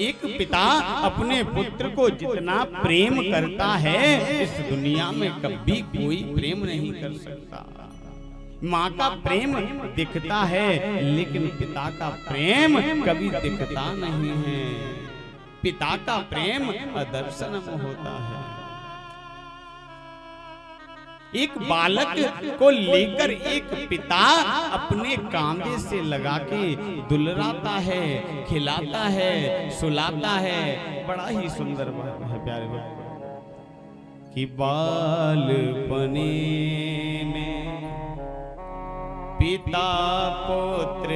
एक पिता अपने पुत्र को जितना प्रेम करता है इस दुनिया में कभी कोई प्रेम नहीं कर सकता। माँ का प्रेम दिखता है लेकिन पिता का प्रेम कभी दिखता नहीं है। पिता का प्रेम अदर्शनम होता है। एक बालक को लेकर एक पिता अपने कांधे से लगा के दुलराता है, खिलाता है, सुलाता है। बड़ा ही सुंदर बात है प्यारे भक्त कि बालपने में पिता पुत्र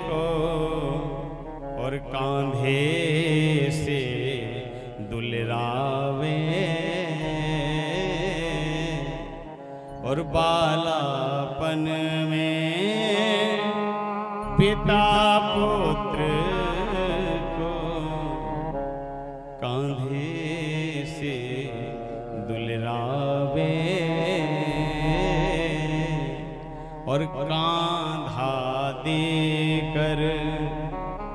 को और कांधे से दुलरावे और बालापन में पिता पुत्र को कांधे से दुलरावे और कांधा देकर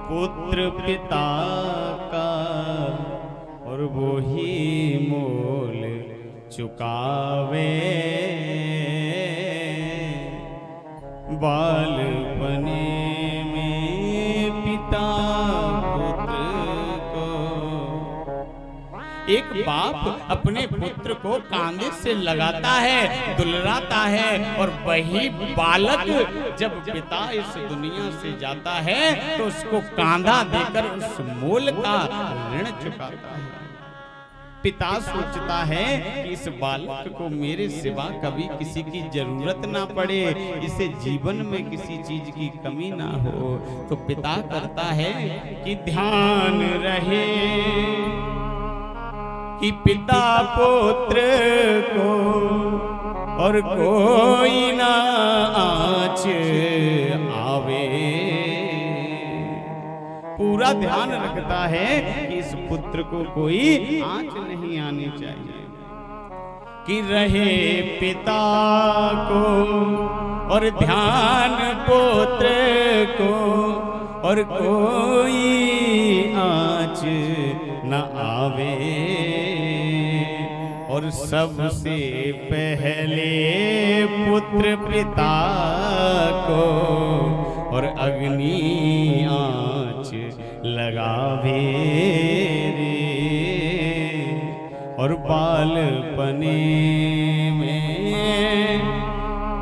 पुत्र पिता का और वो ही मोल चुकावे। बालपने में पिता पुत्र को, एक बाप अपने पुत्र को कांधे से लगाता है, दुलराता है और वही बालक जब पिता इस दुनिया से जाता है तो उसको कांधा देकर उस मोल का ऋण चुकाता है। पिता सोचता है कि इस बालक को मेरे सिवा कभी किसी की जरूरत ना पड़े, इसे जीवन में किसी चीज की कमी ना हो, तो पिता करता है कि ध्यान रहे कि पिता पुत्र को और कोई ना आँच आवे। पूरा ध्यान रखता है कि इस पुत्र को कोई आँच नहीं आनी चाहिए, कि रहे पिता को और ध्यान पुत्र को और कोई आँच न आवे। और सबसे पहले पुत्र पिता को और अग्नि आँच लगावे रे। और बालपने में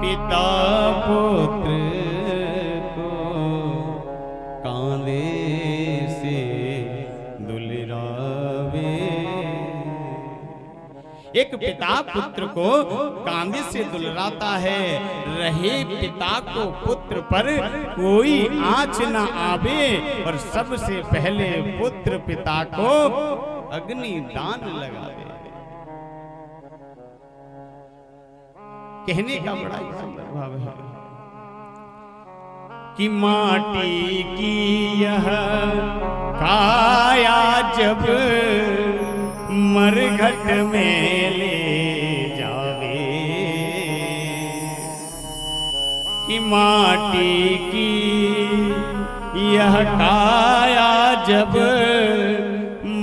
पिता पुत्र को कांधे से दुलरावे। एक पिता पुत्र को कांधे से दुलराता है, रहे पिता को पुत्र पर कोई आँच न आवे। और सबसे पहले पुत्र पिता को अग्नि दान लगावे। कहने का बड़ा ही सुंदर भाव है कि माटी की यह काया जब मरघट में ले जावे, कि माटी की यह काया जब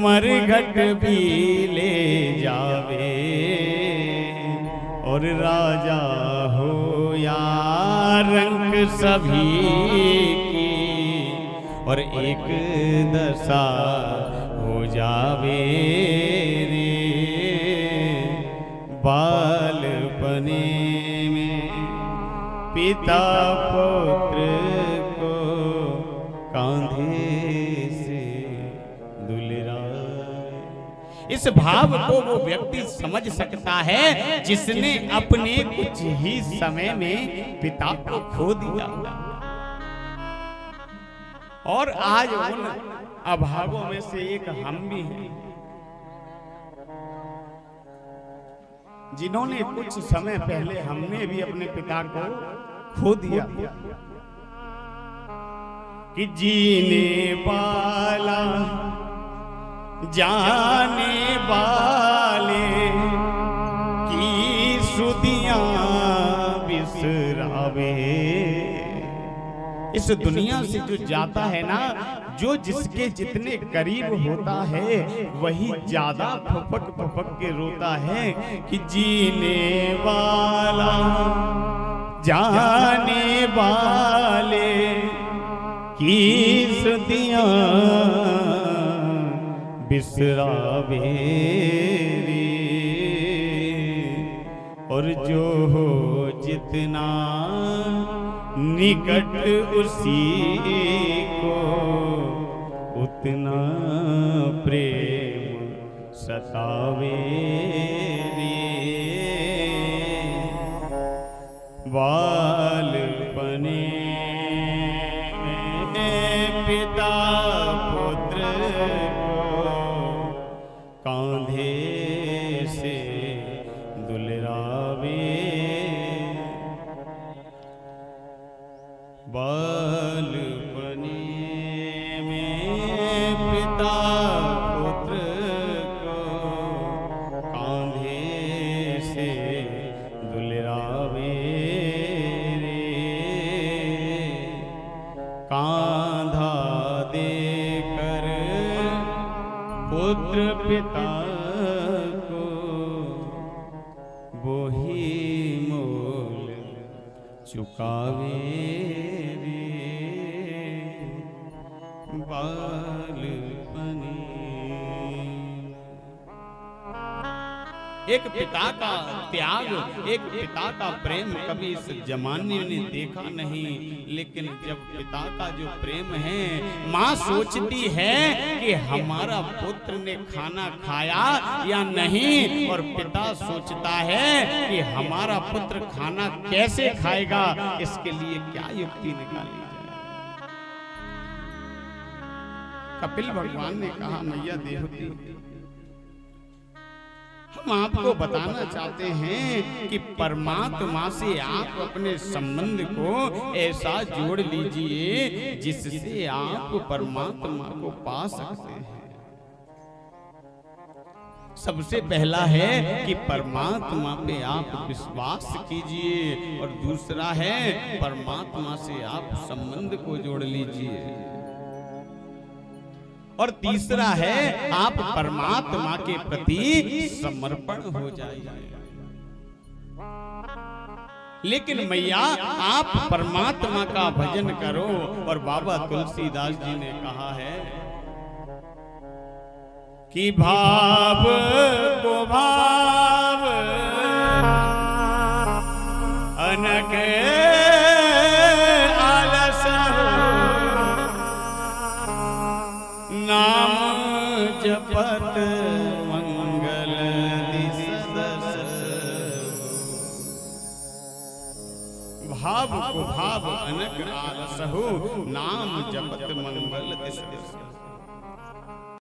मरघट भी ले जावे। और राजा हो या रंक सभी की और एक दशा हो जावे रे। बालपने में पिता पुत्र को कांधे से दुलराए। इस भाव को वो व्यक्ति समझ सकता है जिसने अपने कुछ ही समय में पिता को खो दिया। और आज उन अभावों में से एक हम भी हैं जिन्होंने कुछ समय पहले हमने भी अपने पिता को खो दिया। कि जीने वाला जाने वाले की सुधियां बिसरावे। इस दुनिया से जो जाता है ना जो जिसके जितने करीब होता है वही ज्यादा फपक फपक के रोता है कि जीने वाला जाने वाले की सदियां बिसरावे रे, और जो हो जितना निकट उसी को उतना प्रेम सतावे रे। बालपने में पिता पुत्र को कांधे से दुलरावे, बालपने में पिता पुत्र को कांधे से दुलरावे रे, कांधा देकर पुत्र पिता को वो ही मोल चुकावे रे। बालपने एक पिता का त्याग, एक पिता का प्रेम कभी इस जमाने ने देखा नहीं, लेकिन जब पिता का जो प्रेम है, माँ सोचती है कि हमारा पुत्र ने खाना खाया या नहीं, और पिता सोचता है कि हमारा पुत्र खाना कैसे खाएगा, इसके लिए क्या युक्ति निकाली जाए। कपिल भगवान ने कहा, मैया देवती, हम आपको बताना चाहते हैं कि परमात्मा से आप अपने संबंध को ऐसा जोड़ लीजिए जिससे आप परमात्मा को पा सकते हैं। सबसे पहला है कि परमात्मा पे आप विश्वास कीजिए, और दूसरा है परमात्मा से आप संबंध को जोड़ लीजिए, और तीसरा है आप परमात्मा के प्रति समर्पण हो जाइए। लेकिन मैया आप परमात्मा का भजन करो, और बाबा तुलसीदास जी ने कहा है कि भाव को भाव अनक आलस नाम जपत मंगल दिसदस। भाव को भाव अनक आलस हो, नाम जपत मंगल दिसदस।